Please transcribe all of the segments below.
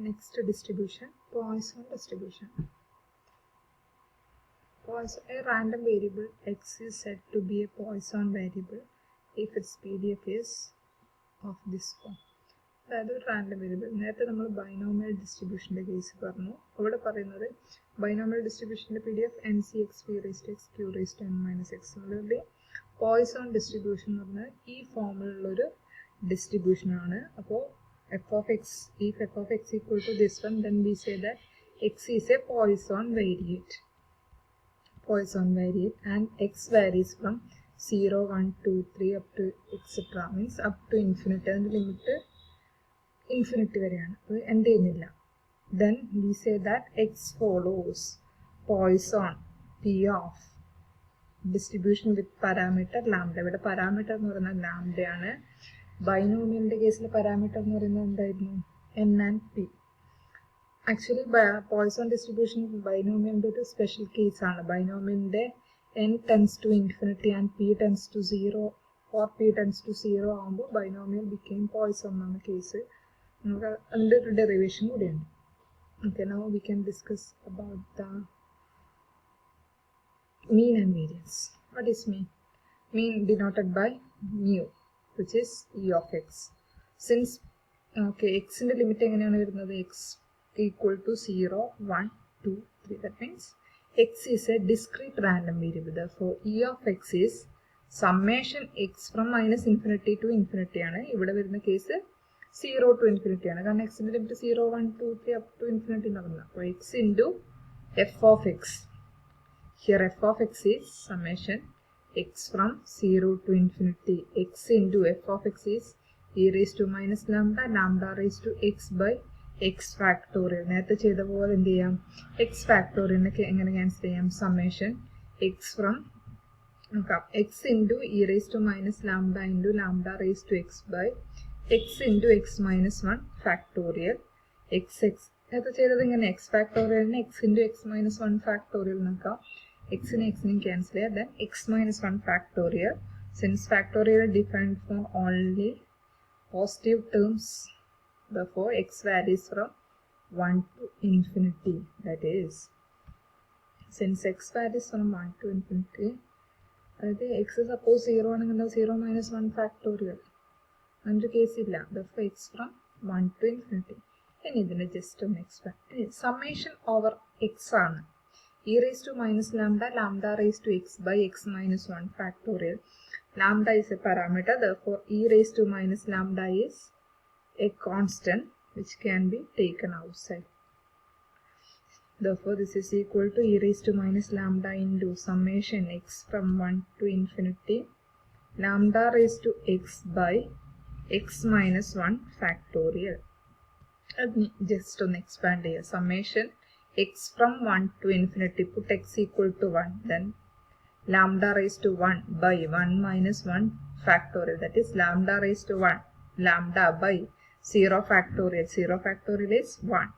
Next distribution, Poisson distribution. Poisson, a random variable x is said to be a Poisson variable if its PDF is of this form. അതായത് ഒരു random variable. നേരത്തെ നമ്മൾ binomial ഡിസ്ട്രിബ്യൂഷൻ്റെ case പറഞ്ഞു. അവിടെ പറയുന്നത് binomial ഡിസ്ട്രിബ്യൂഷൻ്റെ PDF NCX P raised to x Q raised to n minus x. Similarly Poisson distribution എന്ന് പറഞ്ഞാൽ ഈ ഫോമിലുള്ളൊരു ഡിസ്ട്രിബ്യൂഷനാണ്. അപ്പോൾ f of x, if f of x equal to this one, then we say that x is a Poisson variate. Poisson variate, and x varies from 0, 1, 2, 3 up to etc. means up to infinity. And the limit infinity variyana. End ചെയ്യുന്നില്ല. Then we say that x follows Poisson P of distribution with parameter lambda. ഇവിടെ parameter എന്ന് പറയുന്നത് lambda ആണ്. ബൈനോമിയലിന്റെ കേസിൽ parameter എന്ന് പറയുന്നത് എന്തായിരുന്നു? n and p. Actually Poisson distribution ബൈനോമിയലിന്റെ ഒരു സ്പെഷ്യൽ കേസ് ആണ്. ബൈനോമിയലിന്റെ n tends to infinity and p tends to 0 or p tends to 0 ആകുമ്പോൾ ബൈനോമിയൽ ബിക്കെയിം പോയ്സോൺ എന്നാണ് കേസ്. നമുക്ക് അതിൻ്റെ ഒരു ഡെറിവേഷൻ കൂടിയുണ്ട്. Okay, now we can discuss about the mean and variance. What is mean? Mean denoted by mu, which is e of x. Since x in the limit x equal to 0, 1, 2, 3, that means x is a discrete random variable. Therefore e of x is summation x from minus infinity to infinity. ഇവിടെ വരുന്ന case 0 to infinity ആണ്. കാരണം x in the limit 0, 1, 2, 3 up to infinity എന്ന് പറഞ്ഞാൽ അപ്പോൾ x into f of x. Here f of x is summation x from 0 to infinity. X into f of x is e raised to minus lambda, lambda raised to x by x factorial. നേരത്തെ ചെയ്ത പോലെ എന്ത് ചെയ്യാം? x factorial എങ്ങനെ cancel ചെയ്യാം? summation x from x into e raised to minus lambda into lambda raised to x by x into x minus 1 factorial xx. നേരത്തെ ചെയ്തത് ഇങ്ങനെ x factorial x into x minus 1 factorial നോക്കാം. x and x cancel here, then x minus 1 factorial. Since factorial is defined for only positive terms, therefore x varies from 1 to infinity. That is, since x varies from 1 to infinity, x is suppose 0 and 0 minus 1 factorial. And the case is therefore x from 1 to infinity. And just expand summation over x on e raised to minus lambda, lambda raised to x by x minus 1 factorial. Lambda is a parameter, therefore e raised to minus lambda is a constant which can be taken outside. Therefore this is equal to e raised to minus lambda into summation x from 1 to infinity, lambda raised to x by x minus 1 factorial. Just on expand here, summation x from 1 to infinity, put x equal to 1, then lambda raised to 1 by 1 minus 1 factorial, that is lambda raised to 1, lambda by 0 factorial, 0 factorial is 1,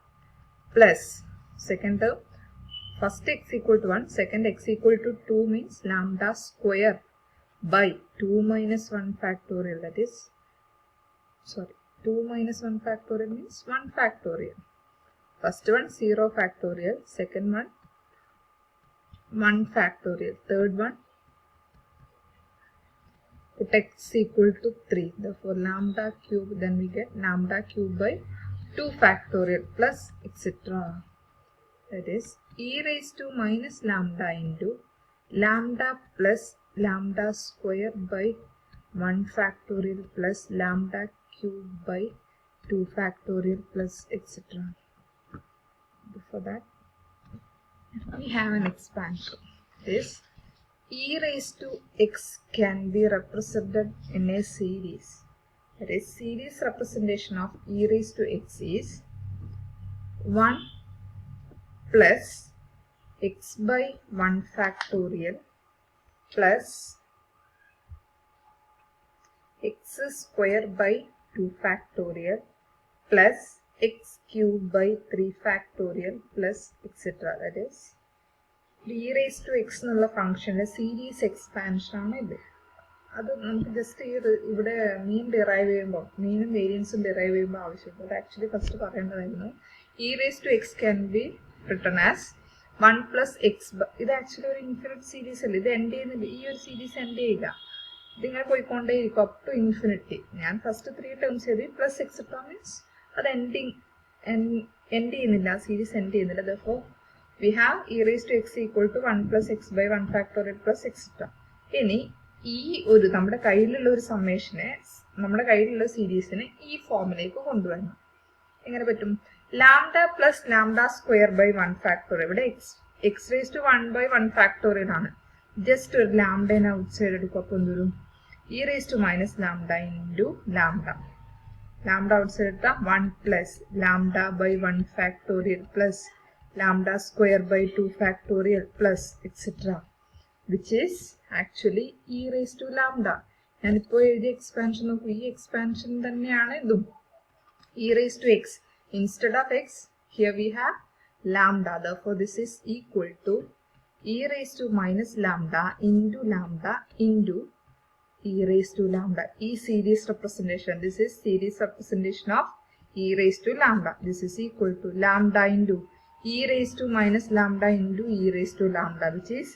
plus second term, first x equal to 1, second x equal to 2 means lambda square by 2 minus 1 factorial, that is 2 minus 1 factorial means 1 factorial. First one 0 factorial, second one 1 factorial, third one put x equal to 3. Therefore lambda cube, then we get lambda cube by 2 factorial plus etc. That is e raised to minus lambda into lambda plus lambda square by 1 factorial plus lambda cube by 2 factorial plus etc. Before that we have an expansion. This e raised to x can be represented in a series. That is, series representation of e raised to x is 1 plus x by 1 factorial plus x square by 2 factorial plus x cube by 3 factorial plus etc. That is, e raised to x എന്നുള്ള ഫംഗ്ഷന്റെ series expansion ആണ് ഇത്. അത് നമുക്ക് just ഇവിടെ മീൻ derive ചെയ്യുമ്പോൾ മീനും വേരിയൻസും derive ചെയ്യുമ്പോൾ ആവശ്യമുണ്ട്. അത് ആക്ച്വലി ഫസ്റ്റ് പറയേണ്ടതായിരുന്നു. e raised to x can be written as 1 plus x. ഇത് ആക്ച്വലി ഒരു ഇൻഫിനിറ്റ് സീരീസ് അല്ലേ, ഇത് എൻഡ് ചെയ്യുന്നില്ല, ഈ ഒരു സീരീസ് എൻഡ് ചെയ്യില്ല, ഇതിങ്ങനെ പോയിക്കൊണ്ടേയിരിക്കും അപ് ടു ഇൻഫിനിറ്റി. ഞാൻ ഫസ്റ്റ് 3 ടേംസ് ചെയ്ത് പ്ലസ് എക്സെട്ര മീൻസ് അത് എൻഡ് ചെയ്യുന്നില്ല, സീരീസ് എൻഡ് ചെയ്യുന്നില്ല. therefore we have e raised to x equal to 1 plus x by 1 factorial plus etc. ഇനി ഈ ഒരു നമ്മുടെ കയ്യിലുള്ള ഒരു സമ്മേഷനെ, നമ്മുടെ കയ്യിലുള്ള സീരീസിനെ ഈ ഫോമിലേക്ക് കൊണ്ടുവരണം. എങ്ങനെ പറ്റും? Lambda plus lambda square by 1 factorial. ഇവിടെ x raise to 1 by 1 factorial ആണ്. ജസ്റ്റ് ഒരു ലാംഡേനെ ഔട്ട് സൈഡ് എടുക്കും. അപ്പോൾ എന്തൊരു e raise to minus lambda into lambda. Lambda outside എടുത്താൽ 1 plus lambda by 1 factorial plus lambda square by 2 factorial plus etc. which is actually e raised to lambda. ഞാനിപ്പോൾ എഴുതിയ expansion നോക്കൂ, ഈ expansion തന്നെയാണ് ഇതും. e raised to x instead of x here we have lambda, therefore this is equal to e raised to minus lambda into e raised to lambda. e series representation, this is series representation of e raised to lambda. This is equal to lambda into e raised to minus lambda into e raised to lambda, which is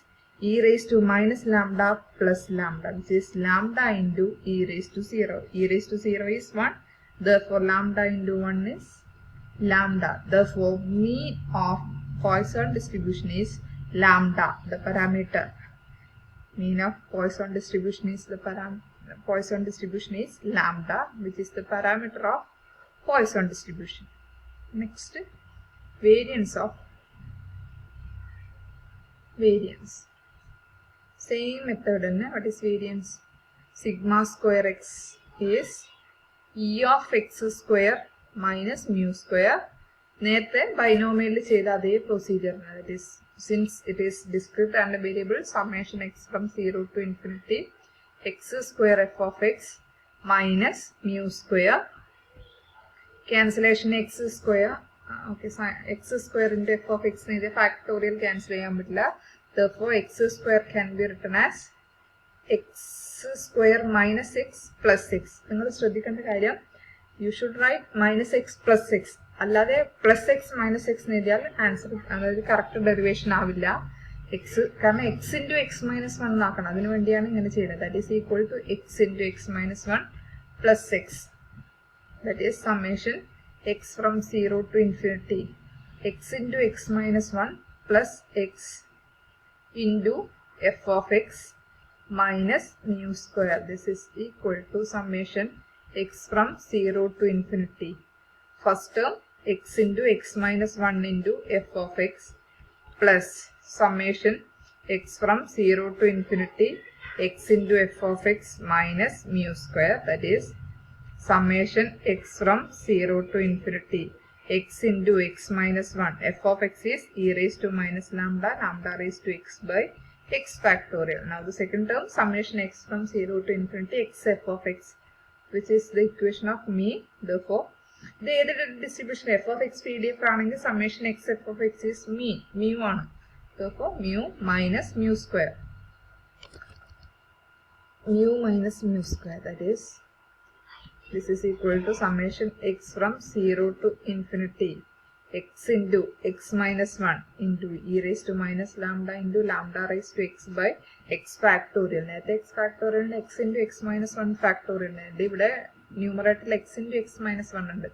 e raised to minus lambda plus lambda, which is lambda into e raised to 0. e raised to 0 is 1, therefore lambda into 1 is lambda. Therefore mean of Poisson distribution is lambda, the parameter. Mean of Poisson distribution is Poisson distribution is lambda, which is the parameter of Poisson distribution. Next, variance of variance. Same method. What is variance? Sigma square x is e of x square minus mu square. നേരത്തെ binomial ചെയ്ത അതേ procedure. that is, since it is discrete and variable, summation x from 0 to infinity x square f of x minus mu square. Cancellation x square. Okay, so x square into f of x neither factorial cancel ചെയ്യാൻ പറ്റില്ല. Therefore x square can be written as x square minus x plus x. നിങ്ങൾ ശ്രദ്ധിക്കേണ്ട കാര്യം, you should write minus x plus x. അല്ലാതെ plus x minus x എഴുതിയാൽ answer, അതായത് correct derivation ആവില്ല. X കാരണം x into x minus 1 ആക്കണം, അതിനു വേണ്ടിയാണ് ഇങ്ങനെ ചെയ്യുന്നത്. that is equal to x into x minus 1 plus x. that is summation x from 0 to infinity x into x minus 1 plus x into f of x minus mu square. This is equal to summation x from 0 to infinity. First term x into x minus 1 into f of x plus summation x from 0 to infinity x into f of x minus mu square. That is summation x from 0 to infinity x into x minus 1. f of x is e raised to minus lambda raised to x by x factorial. Now the second term, summation x from 0 to infinity x f of x, which is the equation of mean. Therefore the distribution f of x pdf ആണെങ്കിൽ summation x f of x is mean, mu ആണ്. Therefore mu minus mu square, that is, this is equal to summation x from 0 to infinity x into x minus 1 into e raised to minus lambda into lambda raised to x by x factorial. നേരത്തെ x factorial x into x minus 1 factorial. ഇവിടെ ന്യൂമറേറ്ററിൽ x into x minus 1 ഉണ്ട്.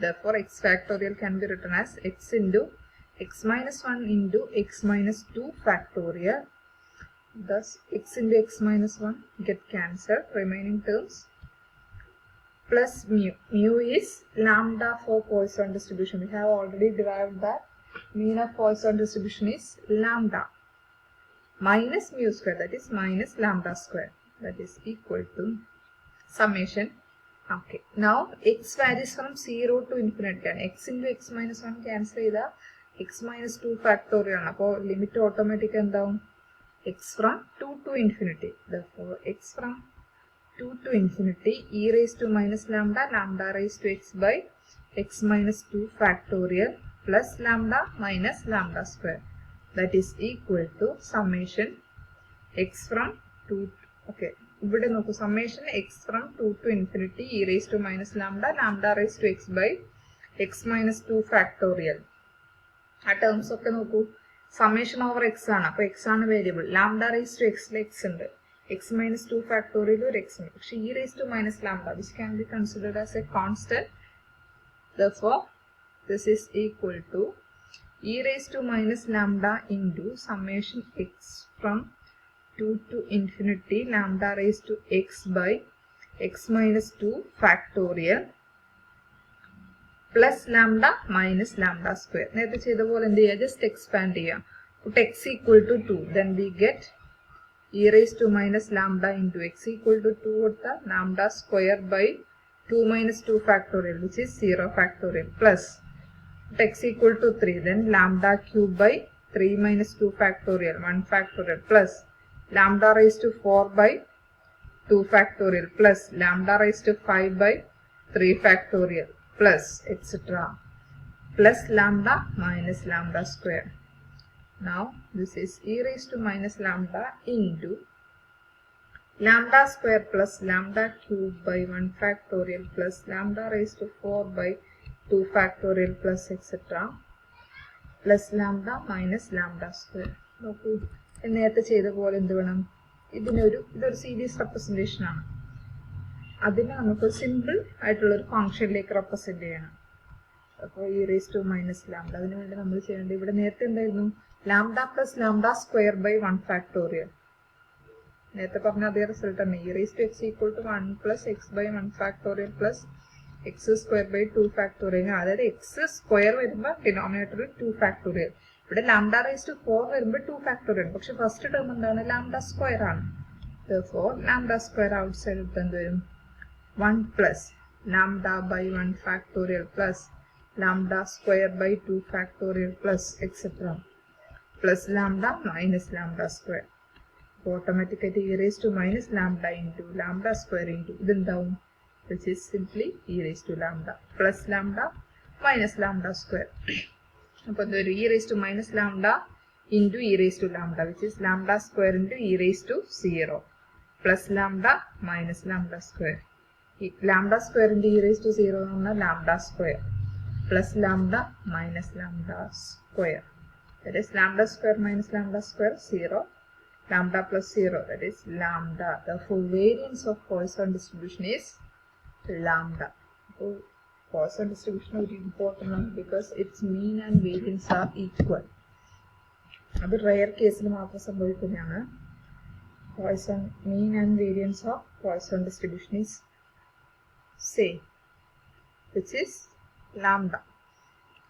Therefore x factorial can be written as x into x minus 1 into x minus 2 factorial. Thus x into x minus 1 get cancelled, remaining terms plus mu. Mu is lambda for Poisson distribution. We have already derived that mean of Poisson distribution is lambda minus mu square, that is minus lambda square, that is equal to summation. Okay, now x varies from 0 to infinity. x into x minus 1 cancel ചെയ്താൽ x minus 2 factorial ആണ്. അപ്പോൾ limit automatic എന്താവും? x from 2 to infinity. Therefore x from 2 to infinity e raised to minus lambda raised to x by x minus 2 factorial plus lambda minus lambda square. That is equal to summation x from 2. Okay, ഇവിടെ നോക്കൂ summation x from 2 to infinity e raised to minus lambda lambda raised to x by x minus 2 factorial. ആ terms ഒക്കെ നോക്കൂ summation over x ആണ്. അപ്പോൾ x ആണ് variable. lambda raised to x x ഉണ്ട്. x minus 2 factorial ഒരു x ഉണ്ട്. പക്ഷേ e raised to minus lambda which can be considered as a constant. Therefore this is equal to e raised to minus lambda into summation x from 2 to infinity lambda raised to x by x minus 2 factorial plus lambda minus lambda square. നേരത്തെ ചെയ്ത പോലെ എന്ത് ചെയ്യുക, just expand ചെയ്യാം. put x equal to 2, then we get e raised to minus lambda into x equal to 2 കൊടുത്ത lambda square by 2 minus 2 factorial which is 0 factorial plus put x equal to 3, then lambda cube by 3 minus 2 factorial 1 factorial plus lambda raised to 4 by 2 factorial plus lambda raised to 5 by 3 factorial plus etc. plus lambda minus lambda square. Now this is e raised to minus lambda into lambda square plus lambda cube by 1 factorial plus lambda raised to 4 by 2 factorial plus etc. plus lambda minus lambda square. നോക്കൂ, നേരത്തെ ചെയ്ത പോലെ എന്ത് വേണം, ഇതൊരു series representation ആണ്. അതിനെ നമുക്ക് സിമ്പിൾ ആയിട്ടുള്ള ഒരു ഫംഗ്ഷനിലേക്ക് റെപ്രസെന്റ് ചെയ്യണം. അപ്പോൾ e raised to minus lambda അതിന് വേണ്ടി നമ്മൾ ചെയ്യേണ്ടത് ഇവിടെ നേരത്തെ എന്തായിരുന്നു, lambda plus lambda square by 1 factorial. നേരത്തെ പറഞ്ഞ അതേ റിസൾട്ട് തന്നെ. e raised to x equal to 1 plus x by 1 factorial plus x square by 2 factorial. അതായത് x സ്ക്വയർ വരുമ്പോൾ ഡിനോമിനേറ്ററിൽ 2 factorial. ഇവിടെ lambda raised to 4 വരുമ്പോൾ 2 factorial. പക്ഷെ ഫസ്റ്റ് ടേം എന്താണ്, lambda സ്ക്വയർ ആണ്. Therefore lambda square outside എടുത്ത് എന്ത് വരും, 1 plus lambda by 1 factorial plus lambda square by 2 factorial plus etc. plus lambda minus lambda square. Automatically e raised to minus lambda into lambda square into ഇതെന്താവും, which is simply e raised to lambda plus lambda minus lambda square. അപ്പോൾ ഇതൊരു e raised to minus lambda into e raised to lambda which is lambda square into e raised to 0 plus lambda minus lambda square. Lambda square into e raised to 0 എന്ന് പറഞ്ഞാൽ lambda square plus lambda minus lambda square. That is lambda square minus lambda square 0. Lambda plus 0, that is lambda. The full variance of Poisson distribution is lambda. So Poisson distribution is important because its mean and variance are equal. അത് rare കേസിൽ മാത്രം സംഭവിക്കുന്നതാണ്. Poisson mean and variance of Poisson distribution is same, which is lambda.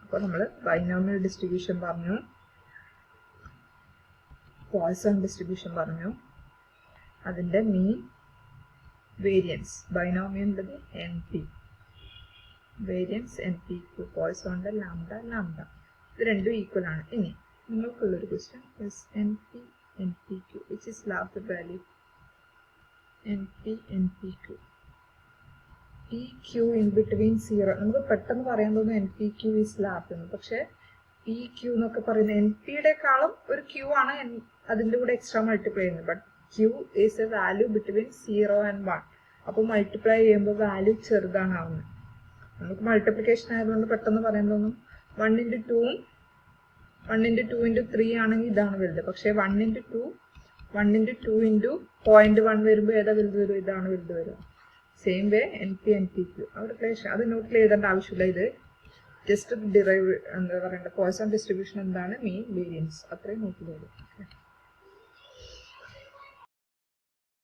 അപ്പോൾ നമ്മൾ binomial distribution പറഞ്ഞു, Poisson distribution പറഞ്ഞു, അതിൻ്റെ mean variance ബൈനോമിയലിൻ്റെ NP വേരിയൻസ് NPQ, പോയ്സോണിൻ്റെ ലാംഡ ലാംഡ ഇത് രണ്ടും ഈക്വൽ ആണ്. ഇനി നിങ്ങൾക്കുള്ളൊരു question is NPQ which is larger value NPQ PQ in between 0. നമുക്ക് പെട്ടെന്ന് പറയാൻ തോന്നുന്നു NPQ is large എന്ന്, പക്ഷെ PQ എന്നൊക്കെ പറയുന്നത് NPയുടെക്കാളും ഒരു Q ആണ് അതിൻ്റെ കൂടെ എക്സ്ട്രാ മൾട്ടിപ്ലൈ ചെയ്യുന്നത്. But Q is a value between 0 and 1. അപ്പോൾ മൾട്ടിപ്ലൈ ചെയ്യുമ്പോൾ വാല്യൂ ചെറുതാണ് ആവുന്നത്. നമുക്ക് മൾട്ടിപ്ലിക്കേഷൻ ആയതുകൊണ്ട് പെട്ടെന്ന് പറയാൻ തോന്നും 1 into 2 1 into 2 into 3 ആണെങ്കിൽ ഇതാണ് വലുത്. പക്ഷേ 1 into 2 into 0.1 വരുമ്പോൾ ഏതാ വലുത് വരും, ഇതാണ് വലുത് വരും. സെയിം വേ NPQ അവിടെ ക്ലേശം അത് നോട്ടിൽ എഴുതേണ്ട ആവശ്യമില്ല. ഇത് ജസ്റ്റ് ഡിറൈവ് എന്താ പറയണ്ട, പോയ്സൺ ഡിസ്ട്രിബ്യൂഷൻ എന്താണ്, മീൻ വേരിയൻസ് അത്രയും നോക്കിയത്.